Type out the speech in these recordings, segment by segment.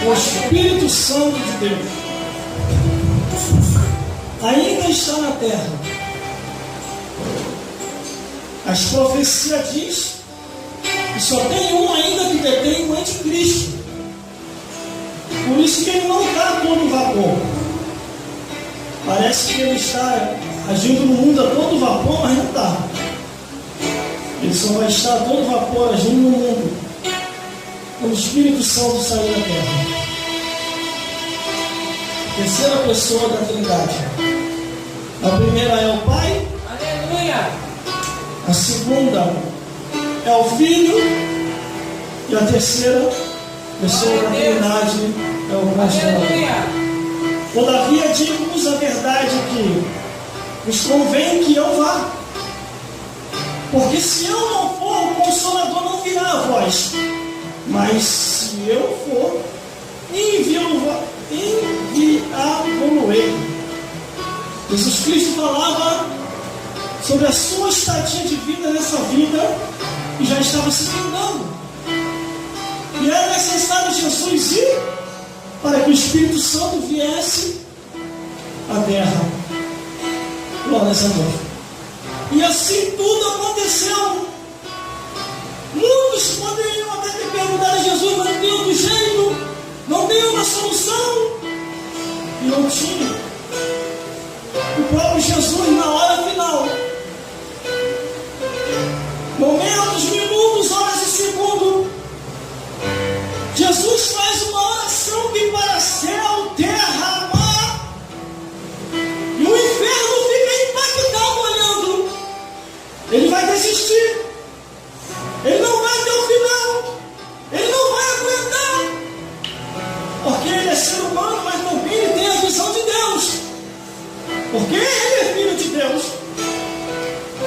O Espírito Santo de Deus ainda está na terra. As profecias dizem que só tem um ainda que detém o anticristo. Por isso que ele não está a todo vapor. Parece que ele está agindo no mundo a todo vapor, mas não está. Ele só vai estar a todo vapor agindo no mundo quando o Espírito Santo sair da terra. Terceira pessoa da Trindade. A primeira é o Pai. Aleluia. A segunda é o Filho. E a terceira pessoa da Trindade é o Consolador. Todavia digo-vos a verdade que nos convém que eu vá. Porque se eu não for, o Consolador não virá a vós. Mas se eu for, enviá-lo-ei. Jesus Cristo falava sobre a sua estadia de vida nessa vida e já estava se findando. E era necessário Jesus ir para que o Espírito Santo viesse à terra. Glórias a Deus. E assim tudo aconteceu. Muitos poderiam até ter perguntado a Jesus, mas não tem outro jeito, não tem uma solução. E não tinha. O próprio Jesus, na hora final, momentos, minutos, horas e segundos, Jesus faz uma oração que para céu, terra, mar, e o inferno fica impactado olhando. Ele vai desistir. Ele não vai até o final. Ele não vai aguentar. Porque ele é ser humano, mas também ele tem a visão de Deus. Porque ele é filho de Deus.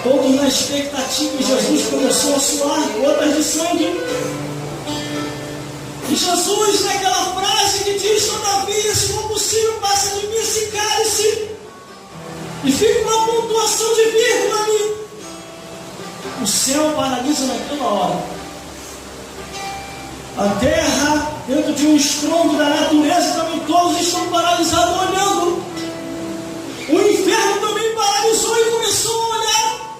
Todos na expectativa, Jesus começou a suar gotas de sangue. E Jesus, naquela frase que diz: todavia, se for possível, passa de mim esse cálice. E fica uma pontuação de vírgula ali. O céu paralisa naquela hora. A terra, dentro de um estrondo da natureza, também todos estão paralisados olhando. O inferno também paralisou e começou a olhar.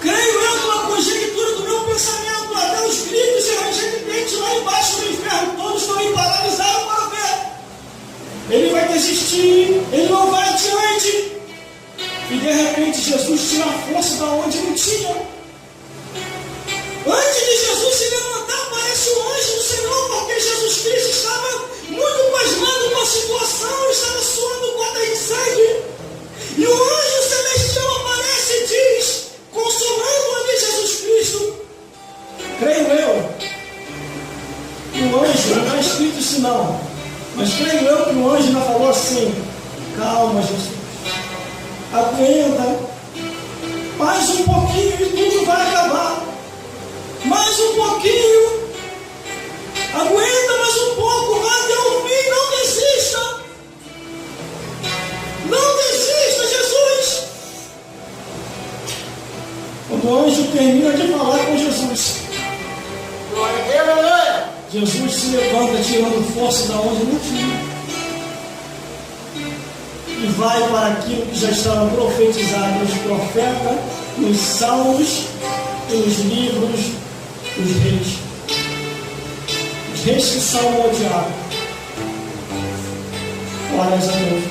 Creio eu numa conjectura do meu pensamento, até os gritos e ranger de dente lá embaixo do inferno, todos também paralisaram para ver. Ele vai desistir, ele não vai adiante. E de repente Jesus tira a força da onde não tinha. Antes de Jesus se levantar, aparece o anjo do Senhor, porque Jesus Cristo estava muito pasmado com a situação, estava suando gotas de sangue. E o anjo celestial aparece e diz, consolando ali Jesus Cristo: creio eu. O anjo, não está escrito isso não, mas creio eu que o anjo ainda falou assim: calma, Jesus, aguenta, mais um pouquinho e tudo vai acabar. Mais um pouquinho, aguenta mais um pouco, vai até o fim, não desista. Não desista, Jesus. Quando o anjo termina de falar com Jesus, glória a Deus, aleluia, Jesus se levanta tirando força da onde não tinha. E vai para aquilo que já estava profetizado nos profetas, nos salmos e nos livros dos reis. Os reis que salmodiaram. Glórias a Deus.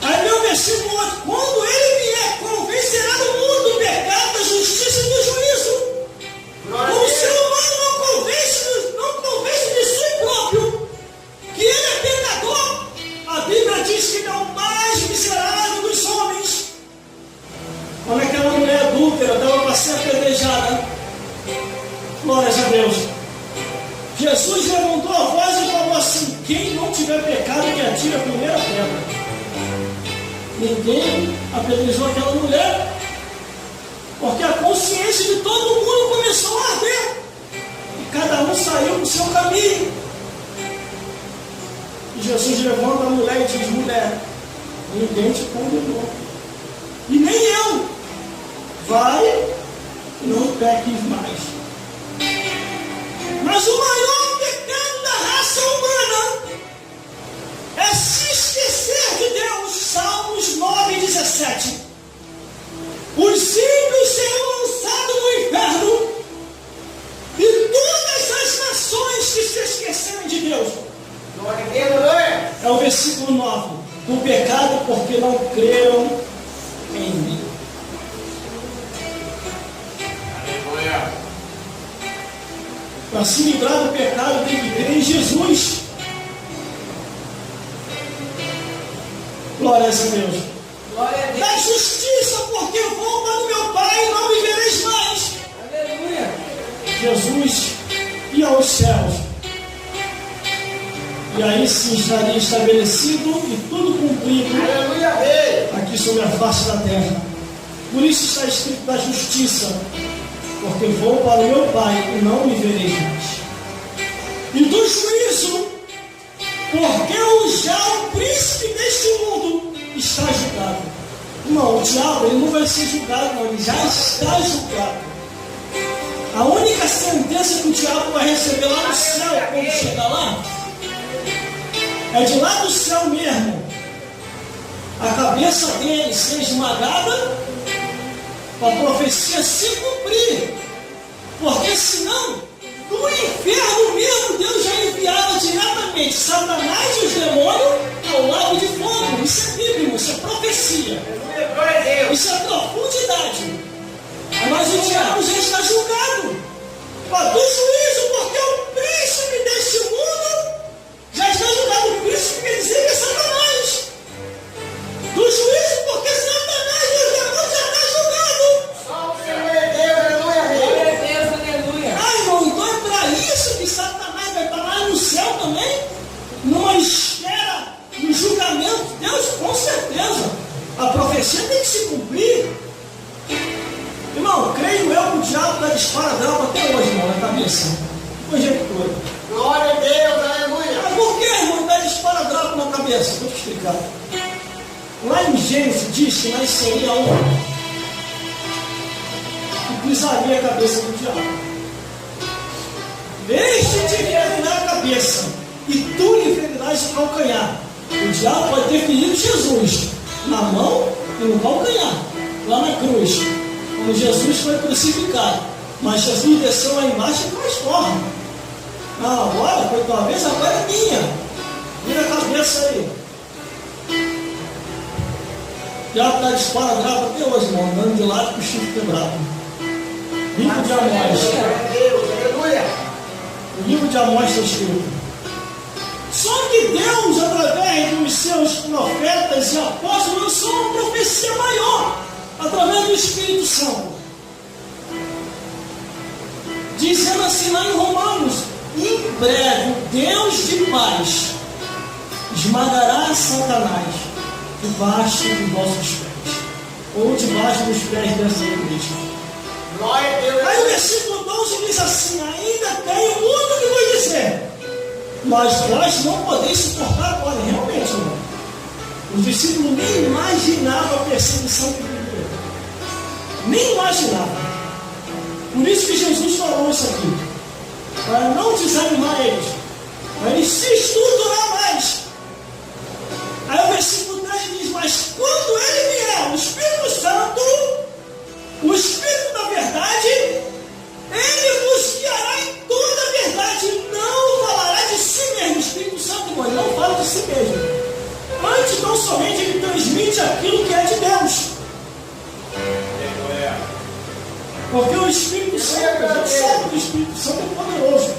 Aí vem o versículo 8: quando ele vier, convencerá o mundo do pecado, da justiça e do juízo. O ser humano não convence de si próprio que ele é pecador. A Bíblia diz que ele é o mais miserável dos homens. Quando aquela mulher adúltera estava para ser apedrejada, glórias a Deus, Jesus levantou a voz e falou assim: quem não tiver pecado, que atire a primeira pedra. Ninguém apedrejou aquela mulher, porque a consciência de todo mundo começou a arder, e cada um saiu para o seu caminho. E Jesus levanta a mulher e diz: mulher, ninguém te condenou, e nem eu. Vai e não peques mais. Mas o maior pecado da raça versículo 9: o pecado porque não creram em mim. Para se livrar do pecado, tem que crer em Jesus. Glória a Deus. Glória a Deus. Da justiça, porque vou para o meu Pai e não me vereis mais. Aleluia. Jesus ia aos céus. E aí sim estaria estabelecido e tudo cumprido. Aleluia, Rei. Aqui sobre a face da terra. Por isso está escrito da justiça, porque vou para o meu Pai e não me vereis mais. E do juízo, porque já o príncipe deste mundo está julgado. Não, o diabo ele não vai ser julgado, não, ele já está julgado. A única sentença que o diabo vai receber lá no céu, quando chegar lá, é de lá do céu mesmo, a cabeça dele ser esmagada, para a profecia se cumprir. Porque senão, no inferno mesmo, Deus já enviava diretamente Satanás e os demônios ao lago de fogo. Isso é bíblico, isso é profecia. Isso é profundidade. Mas o diabo já está julgado. Do juízo, porque o príncipe deste mundo já está julgado. O príncipe quer dizer que é Satanás. Do juízo, porque Satanás e os demônios já estão julgados. Glória a Deus, aleluia. Ah, irmão, então é para isso que Satanás vai estar lá no céu também? Numa esfera, no julgamento de Deus? Com certeza. A profecia tem que se cumprir. Irmão, creio eu que o diabo dá esparadrapo até hoje, irmão, na cabeça. Conjectura. Glória a Deus, aleluia. Mas por que, irmão, dá esparadrapo na cabeça? Vou te explicar. Lá em Gênesis diz que nasceria um que pisaria a cabeça do diabo. Deixe de ferir a cabeça e tu lhe ferirás o calcanhar. O diabo pode ter ferido Jesus na mão e no calcanhar, lá na cruz, quando Jesus foi crucificado. Mas Jesus desceu lá embaixo e transforma. Não, agora foi tua vez, agora é minha. Vira a cabeça aí. O diabo está de esparadrapo até hoje, irmão, andando de lado com o chifre quebrado. Livro de Amós. O livro de Amós está escrito. Só que Deus, através dos seus profetas e apóstolos, lançou uma profecia maior, através do Espírito Santo. Dizendo assim lá em Romanos: em breve, Deus de paz esmagará Satanás debaixo dos vossos pés, ou debaixo dos pés dessa igreja. Glória a Deus. Aí o versículo 12 diz assim: ainda tenho muito que vos dizer, mas vós não podeis suportar agora. Realmente, irmão, os discípulos nem imaginavam a perseguição que viria. Nem imaginavam. Por isso que Jesus falou isso aqui, para não desanimar eles, para eles se estruturar mais. Aí o versículo 3 diz: mas quando ele vier, o Espírito Santo, o Espírito da verdade, ele vos guiará em toda a verdade, não falará de si mesmo. O Espírito Santo, irmão, não fala de si mesmo. Antes, não somente ele transmite aquilo que é de Deus. Porque o Espírito Santo, a gente sabe que o Espírito Santo é poderoso.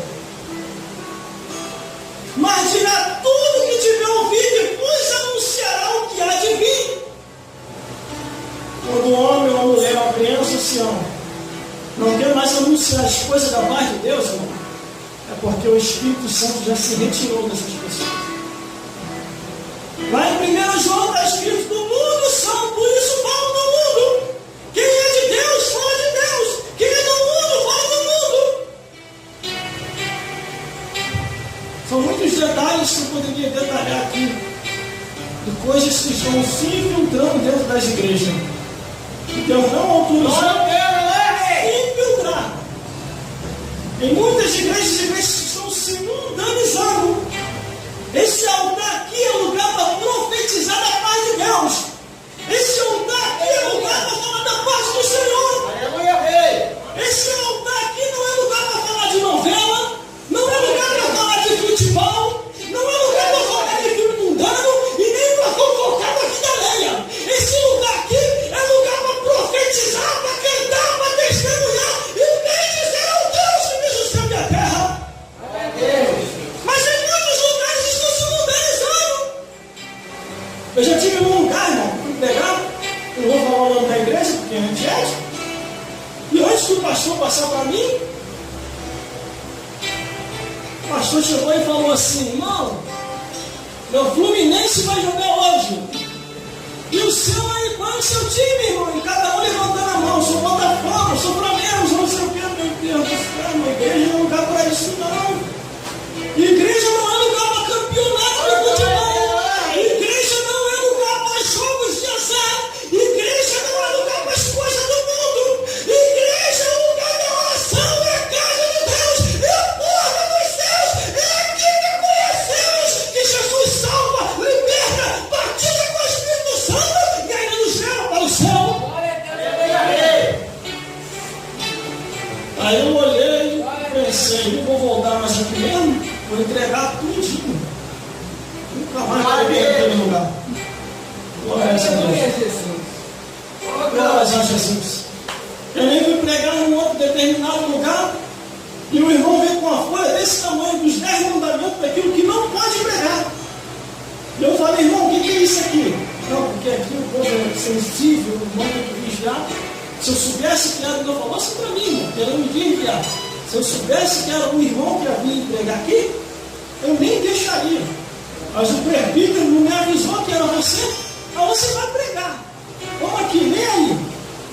Mas dirá tudo que tiver ouvido e vos anunciará o que há de vir. Quando o homem ou a mulher, uma criança se ama, não quer mais anunciar as coisas da parte de Deus, irmão, é porque o Espírito Santo já se retirou dessas pessoas. Lá em 1 João está escrito: do mundo são, por isso falam do mundo. Quem é de Deus, fala de Deus. Quem é do mundo, fala do mundo. São muitos detalhes que eu poderia detalhar aqui, de coisas que estão se infiltrando dentro das igrejas. E Deus não autorizou infiltrar. Em muitas igrejas estão se mundanizando. Esse altar aqui é lugar para profetizar da paz de Deus. Esse altar aqui é lugar para falar da paz do Senhor. Esse altar aqui não é lugar para falar de novela, não é lugar para falar de futebol, não é lugar para falar de filme mundano. pastor passar para mim? O pastor chegou e falou assim: irmão, meu Fluminense vai jogar hoje. E o seu aí, qual é o seu time, irmão? E cada um levantando a mão: sou Botafogo, sou Flamengo, não sei o que. Meu Deus do céu, uma igreja não é lugar para isso, não. Igreja não é lugar para campeonato de futebol. Igreja não é lugar para jogos de azar. Igreja não é lugar para as coisas do mundo. Igreja é lugar de oração, é a casa de Deus, é a porta dos céus, é aqui que conhecemos que Jesus salva, liberta, batiza com o Espírito Santo e ainda nos leva para o céu. Aí eu olhei e pensei: não vou voltar mais aqui mesmo, vou entregar tudinho. Nunca mais vou ver aquele lugar. Glória a Deus. Glória a Jesus. Eu nem fui pregar em um outro determinado lugar e o irmão veio com uma folha desse tamanho, dos 10 mandamentos, daquilo que não pode pregar. E eu falei: irmão, o que é isso aqui? Não, porque aqui o povo é sensível, o irmão tem que vigiar. Se eu soubesse que era, não falou assim para mim, irmão, que era um dia enviar. Se eu soubesse que era um irmão que havia pregar aqui, eu nem deixaria. Mas o presbítero não me avisou que era você, mas você vai pregar. Vamos aqui, nem aí.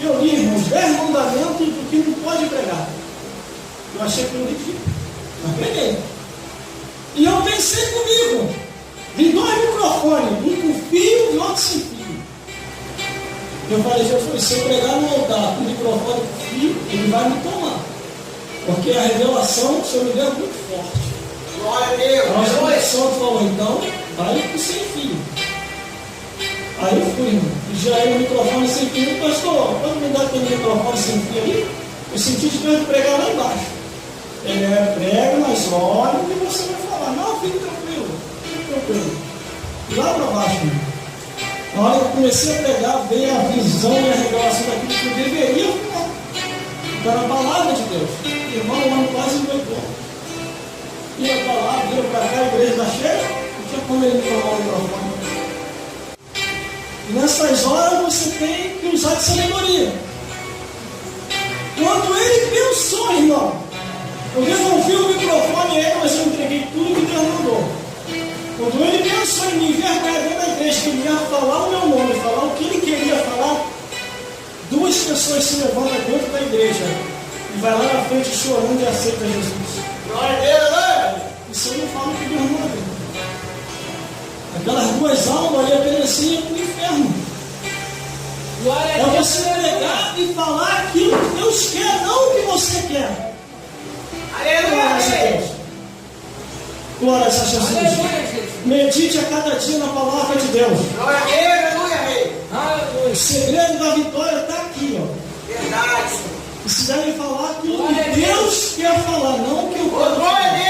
Eu li, irmãos, 10 mandamentos do que não pode pregar. Eu achei que eu nem fico, mas preguei. E eu pensei comigo: vi 2 microfones, um com fio e outro sem fio. Eu falei: Jesus, se eu pregar no altar com o microfone com fio, ele vai me tomar. Porque a revelação, se eu me engano, é muito forte. Glória a Deus. Mas o Espírito Santo falou: então, vai com sem fio. Aí eu fui, irmão. E já era o microfone sem fio. Pastor, pode me dar aquele microfone sem fio aí? Eu senti de Deus pregar lá embaixo. Ele prega, mas olha o que você vai falar. Não, fique tranquilo. Fique tranquilo. Lá para baixo, irmão. Na hora que eu comecei a pregar, veio a visão e a revelação daquilo que eu deveria falar. Então era a palavra de Deus. Irmão, o ano quase endoidou. Ia para lá, ia para cá, a igreja está cheia, não tinha como ele tomar o microfone. E nessas horas você tem que usar de sabedoria. Quando ele pensou, irmão, eu devolvi o microfone a ele, mas eu entreguei tudo que Deus mandou. Quando ele pensou em me envergonhar dentro da igreja, que ele ia falar o meu nome, falar o que ele queria falar, 2 pessoas se levantam dentro da igreja e vai lá na frente chorando e aceita Jesus. Glória a Deus, né? Isso eu não falo que Deus manda ver. Aquelas 2 almas ali obedeciam ir para o inferno. É você pregar e falar aquilo que Deus quer, não o que você quer. Aleluia. Glória a Jesus. Medite a cada dia na palavra de Deus. Glória a Deus, aleluia, rei. O segredo da vitória está aqui, Verdade. E se deve falar aquilo que Deus quer falar, não o que eu quero. Glória a Deus.